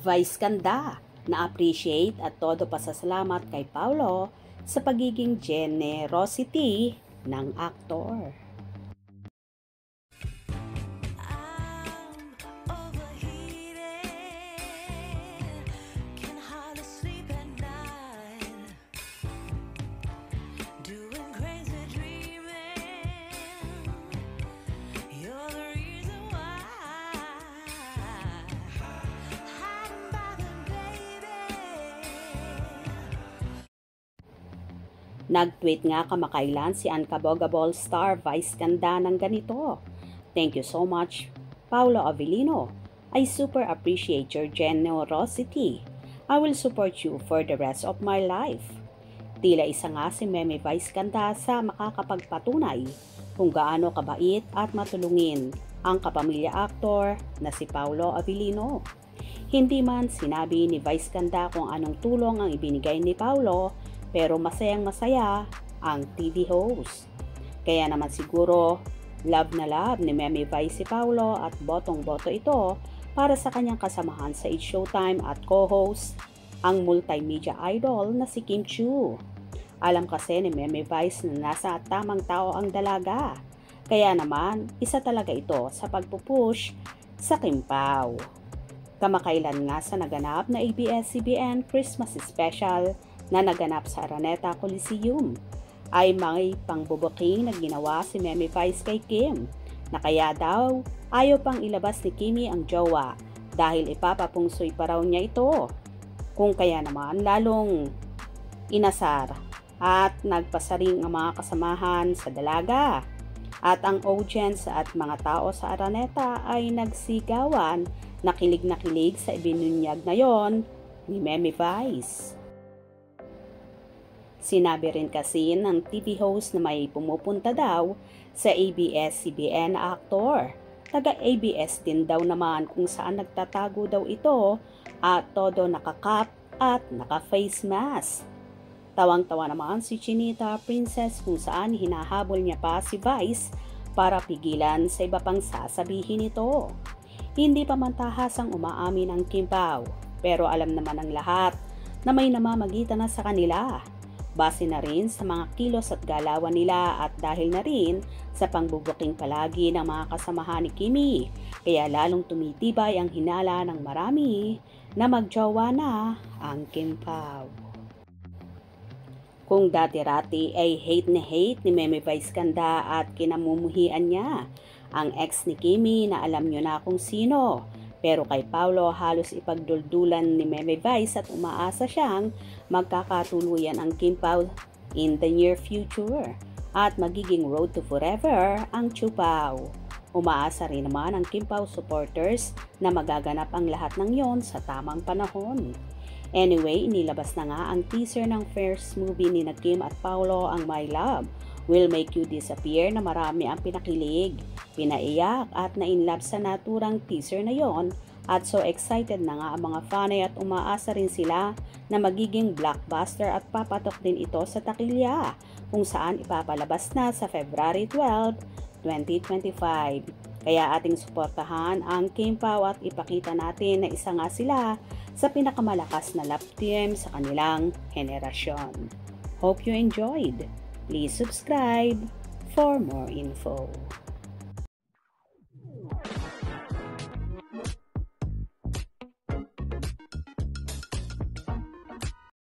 Vice ganda, na-appreciate at todo pasasalamat kay Paulo sa pagiging generosity ng aktor. Nag-tweet nga kamakailan si Uncabogable star Vice ganda ng ganito. Thank you so much, Paulo Avellino. I super appreciate your generosity. I will support you for the rest of my life. Tila isa nga si Meme Vice ganda sa makakapagpatunay kung gaano kabait at matulungin ang kapamilya aktor na si Paulo Avellino. Hindi man sinabi ni Vice ganda kung anong tulong ang ibinigay ni Paulo, pero masayang masaya ang TV host. Kaya naman siguro love na love ni Meme Vice si Paulo at botong-boto ito para sa kanyang kasamahan sa It's Showtime at co-host ang multimedia idol na si Kim Chiu. Alam kasi ni Meme Vice na nasa tamang tao ang dalaga. Kaya naman isa talaga ito sa pagpupush sa Kim Pao. Kamakailan nga sa naganap na ABS-CBN Christmas Special na naganap sa Araneta Coliseum ay may pangbubuking na ginawa si Meme Vice kay Kim na kaya daw ayaw pang ilabas ni Kimi ang jowa dahil ipapapungsoy pa raw niya ito. Kung kaya naman lalong inasar at nagpasaring ang mga kasamahan sa dalaga at ang audience at mga tao sa Araneta ay nagsigawan na kilig sa ibinunyag na yon ni Meme Vice. Sinabi rin kasi ng TV host na may pumupunta daw sa ABS-CBN na aktor. Taga-ABS din daw naman kung saan nagtatago daw ito at todo nakakap at naka-face mask. Tawang-tawa naman si Chinita Princess kung saan hinahabol niya pa si Vice para pigilan sa iba pang sasabihin nito. Hindi pa mantahasang umaamin ang Kim Pao, pero alam naman ng lahat na may namamagitan na sa kanila. Base na rin sa mga kilos at galawan nila at dahil na rin sa pangbubuking palagi ng mga kasamahan ni Kimi, kaya lalong tumitibay ang hinala ng marami na magjowa na ang Kim Pao. Kung dati-rati ay hate ni Meme Vice ganda at kinamumuhian niya ang ex ni Kimi na alam nyo na kung sino. Pero kay Paulo halos ipagduldulan ni Meme Vice at umaasa siyang magkakatuluyan ang Kim Pao in the near future at magiging road to forever ang Chu Pao. Umaasa rin naman ang Kim Pao supporters na magaganap ang lahat ng yon sa tamang panahon. Anyway, inilabas na nga ang teaser ng first movie ni Kim at Paulo, ang My Love Will Make You Disappear, na marami ang pinakilig, pinaiyak at na-inlove sa naturang teaser na yon. At so excited na nga ang mga fanay at umaasa rin sila na magiging blockbuster at papatok din ito sa takilya kung saan ipapalabas na sa February 12, 2025. Kaya ating suportahan ang Kim Pao at ipakita natin na isa nga sila sa pinakamalakas na love team sa kanilang henerasyon. Hope you enjoyed. Please subscribe for more info.